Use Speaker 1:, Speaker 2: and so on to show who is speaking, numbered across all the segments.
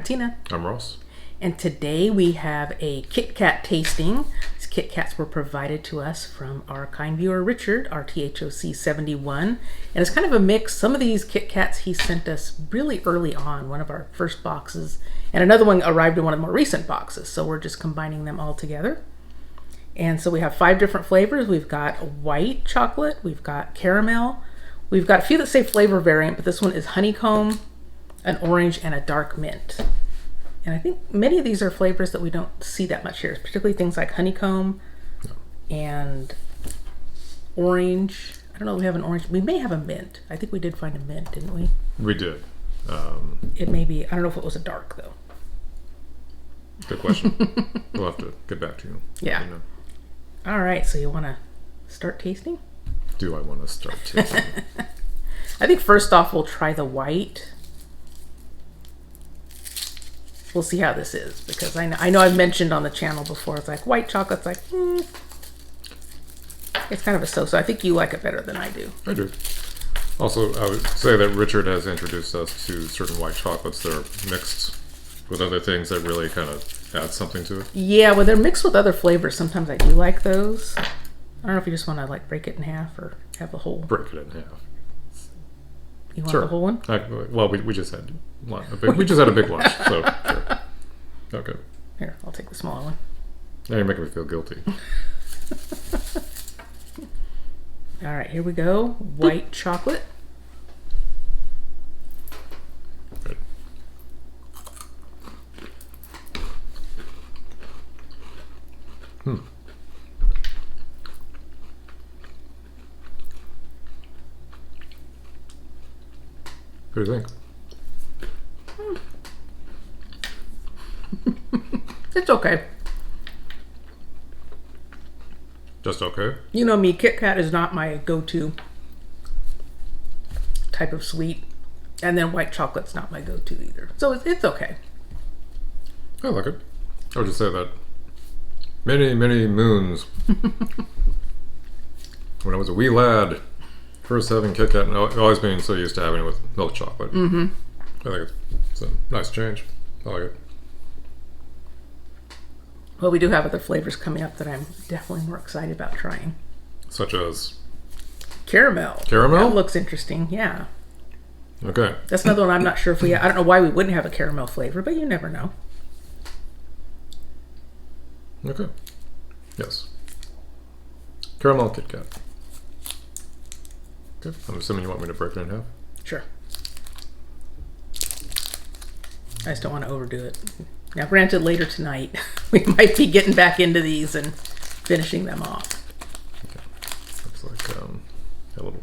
Speaker 1: Tina.
Speaker 2: I'm Ross.
Speaker 1: And today we have a KitKat tasting. These KitKats were provided to us from our kind viewer Richard, RTHOC71. And it's kind of a mix. Some of these KitKats he sent us really early on, one of our first boxes. And another one arrived in one of the more recent boxes. So we're just combining them all together. And so we have 5 different flavors. We've got white chocolate. We've got caramel. We've got a few that say flavor variant, but this one is honeycomb, an orange, and a dark mint. And I think many of these are flavors that we don't see that much here, particularly things like honeycomb and orange. I don't know if we have an orange. We may have a mint. I think we did find a mint, didn't we?
Speaker 2: We did.
Speaker 1: It may be. I don't know if it was a dark, though.
Speaker 2: Good question. We'll have to get back to you.
Speaker 1: Yeah.
Speaker 2: You know.
Speaker 1: All right. So you want to start tasting?
Speaker 2: Do I want to start tasting?
Speaker 1: I think first off, we'll try the white. We'll see how this is, because I know I've mentioned on the channel before, it's like white chocolate's like, it's kind of a so-so. I think you like it better than I do.
Speaker 2: I do. Also, I would say that Richard has introduced us to certain white chocolates that are mixed with other things that really kind of add something to it.
Speaker 1: Yeah, when they're mixed with other flavors, sometimes I do like those. I don't know if you just want to like break it in half or have the whole.
Speaker 2: Break it in half.
Speaker 1: You want
Speaker 2: Sure.
Speaker 1: the whole one?
Speaker 2: Well, we just had we just had a big lunch, so sure. Okay.
Speaker 1: Here, I'll take the smaller one.
Speaker 2: Now you're making me feel guilty.
Speaker 1: All right, here we go. White chocolate.
Speaker 2: Good. What do you think?
Speaker 1: It's okay.
Speaker 2: Just okay?
Speaker 1: You know me, KitKat is not my go-to type of sweet. And then white chocolate's not my go-to either. So it's okay.
Speaker 2: I like it. I would just say that many, many moons when I was a wee lad, first having KitKat and always being so used to having it with milk chocolate.
Speaker 1: Mm-hmm.
Speaker 2: I think it's a nice change. I like it.
Speaker 1: Well, we do have other flavors coming up that I'm definitely more excited about trying.
Speaker 2: Such as?
Speaker 1: Caramel.
Speaker 2: Caramel?
Speaker 1: That looks interesting, yeah.
Speaker 2: Okay.
Speaker 1: That's another one I'm not sure if I don't know why we wouldn't have a caramel flavor, but you never know.
Speaker 2: Okay. Yes. Caramel KitKat. Okay. I'm assuming you want me to break it in half?
Speaker 1: Sure. I just don't want to overdo it. Now, granted, later tonight, we might be getting back into these and finishing them off.
Speaker 2: Okay. Looks like a little.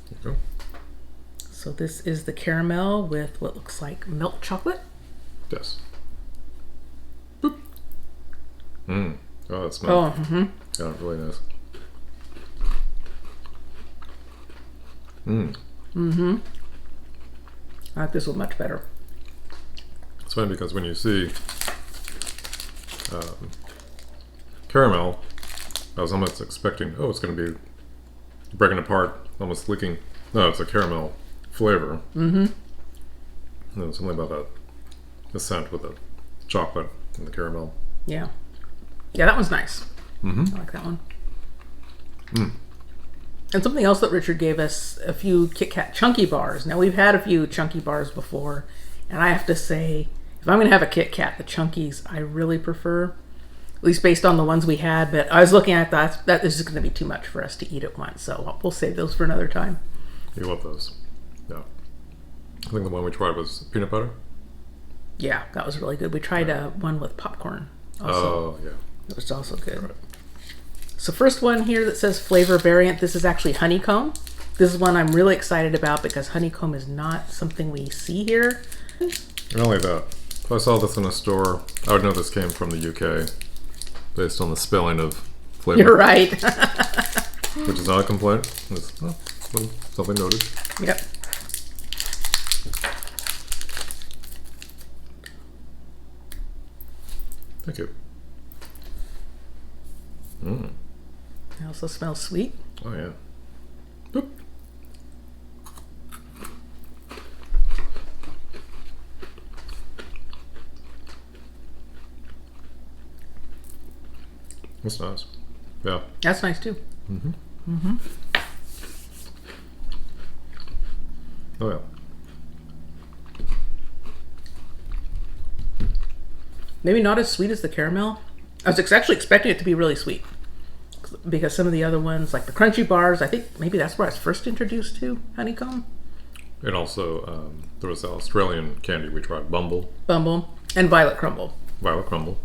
Speaker 2: There you go.
Speaker 1: So this is the caramel with what looks like milk chocolate.
Speaker 2: Yes. Boop. Oh, that smells.
Speaker 1: Oh, mm-hmm.
Speaker 2: Yeah, really nice.
Speaker 1: Mm-hmm. I like this one much better.
Speaker 2: It's funny because when you see caramel, I was almost expecting, it's going to be breaking apart, almost leaking. No, it's a caramel flavor.
Speaker 1: Mm-hmm.
Speaker 2: And then something about the scent with the chocolate and the caramel.
Speaker 1: Yeah. Yeah, that one's nice.
Speaker 2: Mm-hmm.
Speaker 1: I like that one. And something else that Richard gave us, a few KitKat chunky bars. Now, we've had a few chunky bars before, and I have to say, if I'm going to have a KitKat, the chunkies I really prefer, at least based on the ones we had. But I was looking at that this is going to be too much for us to eat at once, so we'll save those for another time.
Speaker 2: You love those. Yeah. I think the one we tried was peanut butter.
Speaker 1: Yeah, that was really good. We tried one with popcorn also.
Speaker 2: Oh, yeah.
Speaker 1: It was also good.
Speaker 2: Right.
Speaker 1: So first one here that says flavor variant, this is actually honeycomb. This is one I'm really excited about because honeycomb is not something we see here.
Speaker 2: Not only that, if I saw this in a store, I would know this came from the UK based on the spelling of flavor.
Speaker 1: You're right.
Speaker 2: Which is not a complaint. It's something noted.
Speaker 1: Yep.
Speaker 2: Thank you.
Speaker 1: It also smells sweet.
Speaker 2: Oh, yeah. Boop. That's nice. Yeah.
Speaker 1: That's nice too.
Speaker 2: Mm-hmm.
Speaker 1: Mm-hmm.
Speaker 2: Oh yeah.
Speaker 1: Maybe not as sweet as the caramel. I was actually expecting it to be really sweet because some of the other ones, like the crunchy bars, I think maybe that's where I was first introduced to honeycomb.
Speaker 2: And also, there was the Australian candy we tried, Bumble,
Speaker 1: And violet crumble.
Speaker 2: Violet Crumble.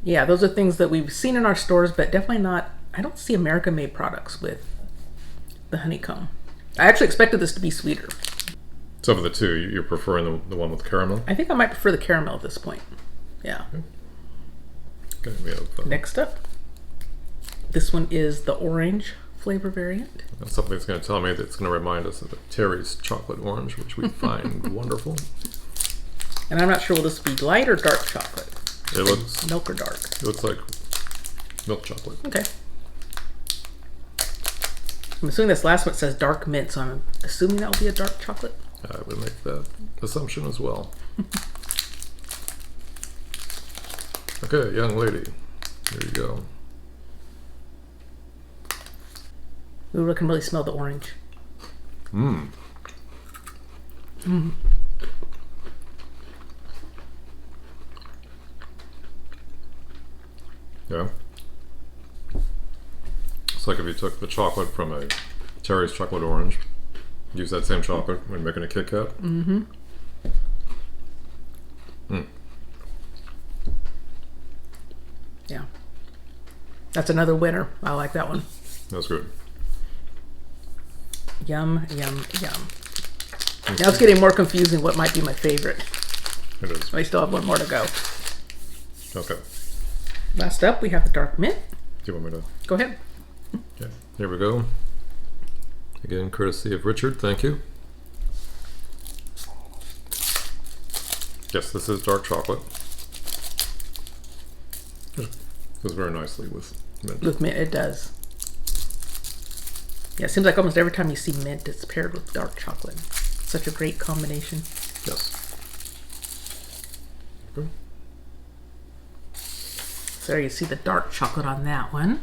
Speaker 1: Yeah, those are things that we've seen in our stores, but definitely not. I don't see American-made products with the honeycomb. I actually expected this to be sweeter.
Speaker 2: So for the two, you're preferring the one with caramel?
Speaker 1: I think I might prefer the caramel at this point. Yeah.
Speaker 2: Okay, we have,
Speaker 1: Next up, this one is the orange flavor variant.
Speaker 2: something's going to tell me that's going to remind us of the Terry's chocolate orange, which we find wonderful.
Speaker 1: And I'm not sure, will this be light or dark chocolate?
Speaker 2: It looks
Speaker 1: Milk or dark?
Speaker 2: It looks like milk chocolate.
Speaker 1: Okay. I'm assuming this last one says dark mint, so I'm assuming that will be a dark chocolate.
Speaker 2: I would make that assumption as well. Okay, young lady. Here you go.
Speaker 1: Ooh, I can really smell the orange.
Speaker 2: Mmm.
Speaker 1: Mm.
Speaker 2: Yeah. It's like if you took the chocolate from a Terry's chocolate orange, use that same chocolate when making a Kit Kat.
Speaker 1: Mm-hmm.
Speaker 2: Mm.
Speaker 1: Yeah. That's another winner. I like that one.
Speaker 2: That's good.
Speaker 1: Yum, yum, yum. Now it's getting more confusing what might be my favorite.
Speaker 2: It is.
Speaker 1: I still have one more to go.
Speaker 2: Okay.
Speaker 1: Last up, we have the dark mint.
Speaker 2: Do you want me to?
Speaker 1: Go ahead.
Speaker 2: Okay. Here we go. Again, courtesy of Richard. Thank you. Yes, this is dark chocolate. It goes very nicely with mint.
Speaker 1: With mint, it does. Yeah, it seems like almost every time you see mint, it's paired with dark chocolate. Such a great combination.
Speaker 2: Yes. Good.
Speaker 1: So there you see the dark chocolate on that one.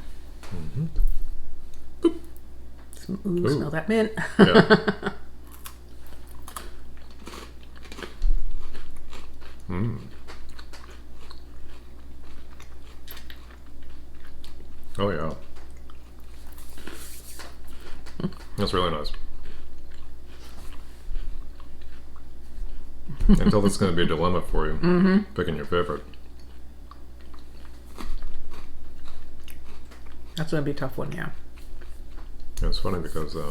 Speaker 2: Mm-hmm.
Speaker 1: Ooh, smell that mint.
Speaker 2: Yeah. Mm. Oh yeah. That's really nice. Until this is going to be a dilemma for you, picking your favorite.
Speaker 1: That's going to be a tough one, yeah.
Speaker 2: Yeah, it's funny because, I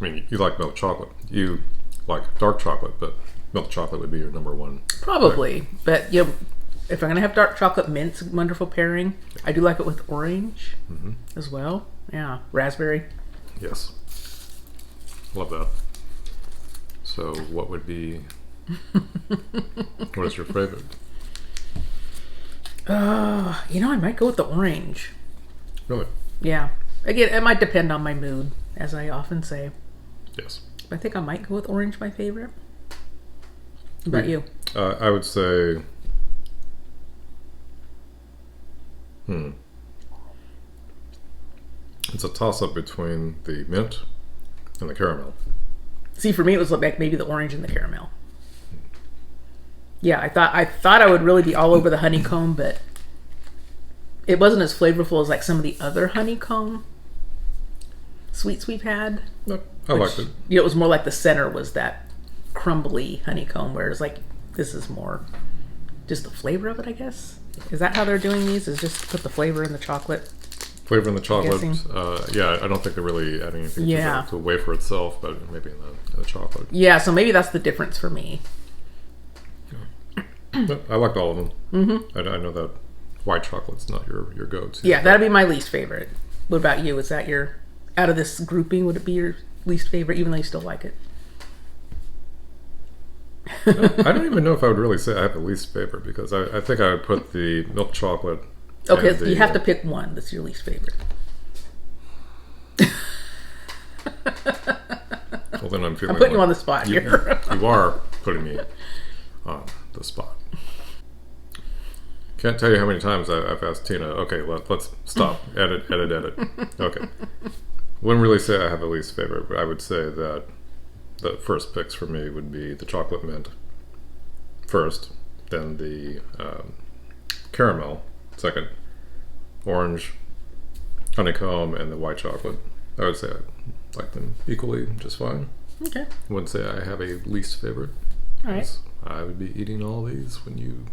Speaker 2: mean, you like milk chocolate. You like dark chocolate, but milk chocolate would be your number one.
Speaker 1: Probably,
Speaker 2: pick.
Speaker 1: but you know, if I'm going to have dark chocolate, mint's a wonderful pairing. I do like it with orange as well. Yeah, raspberry.
Speaker 2: Yes. Love that. So what would be, what is your favorite?
Speaker 1: You know, I might go with the orange.
Speaker 2: Really?
Speaker 1: Yeah. Again, it might depend on my mood, as I often say.
Speaker 2: Yes.
Speaker 1: But I think I might go with orange, my favorite. What about you?
Speaker 2: I would say, it's a toss-up between the mint and the caramel.
Speaker 1: See, for me, it was like maybe the orange and the caramel. Yeah, I thought I would really be all over the honeycomb, but it wasn't as flavorful as like some of the other honeycomb sweets we've had.
Speaker 2: No, I liked it.
Speaker 1: You know, it was more like the center was that crumbly honeycomb, whereas like this is more just the flavor of it, I guess. Is that how they're doing these? Is just put the flavor in the chocolate?
Speaker 2: Flavor in the chocolate.
Speaker 1: Guessing.
Speaker 2: Yeah, I don't think they're really adding anything
Speaker 1: Yeah.
Speaker 2: to the wafer itself, but maybe in the chocolate.
Speaker 1: Yeah, so maybe that's the difference for me.
Speaker 2: But I liked all of them. Mm-hmm. I know that white chocolate's not your go-to.
Speaker 1: Yeah, that'd be my least favorite. What about you? Is that your, out of this grouping, would it be your least favorite, even though you still like it?
Speaker 2: I don't even know if I would really say I have a least favorite, because I think I would put the milk chocolate.
Speaker 1: Okay,
Speaker 2: and
Speaker 1: you have to pick one that's your least favorite.
Speaker 2: Well, then I'm feeling.
Speaker 1: I'm putting you on the spot here.
Speaker 2: You are putting me on the spot. Can't tell you how many times I've asked Tina, okay, let's stop, edit. Okay. Wouldn't really say I have a least favorite, but I would say that the first picks for me would be the chocolate mint first, then the caramel second, orange, honeycomb, and the white chocolate. I would say I like them equally just fine.
Speaker 1: Okay.
Speaker 2: Wouldn't say I have a least favorite.
Speaker 1: All right.
Speaker 2: I would be eating all these when you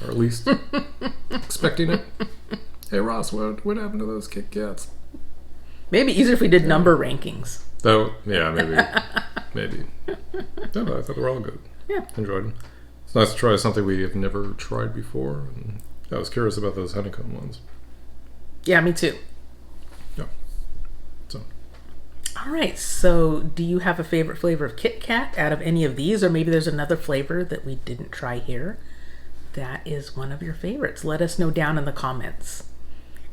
Speaker 2: are least expecting it. Hey Ross, what happened to those Kit Kats?
Speaker 1: Maybe easier if we did number rankings.
Speaker 2: Though, yeah, maybe. No, but I thought they were all good.
Speaker 1: Yeah.
Speaker 2: Enjoyed them. It's nice to try something we have never tried before. And I was curious about those honeycomb ones.
Speaker 1: Yeah, me too.
Speaker 2: Yeah. So.
Speaker 1: All right. So, do you have a favorite flavor of Kit Kat out of any of these, or maybe there's another flavor that we didn't try here that is one of your favorites? Let us know down in the comments.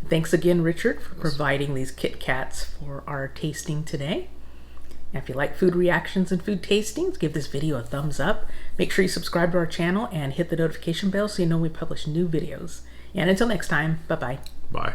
Speaker 1: Thanks again, Richard, for providing these Kit Kats for our tasting today. And if you like food reactions and food tastings, give this video a thumbs up. Make sure you subscribe to our channel and hit the notification bell so you know when we publish new videos. And until next time, bye-bye.
Speaker 2: Bye.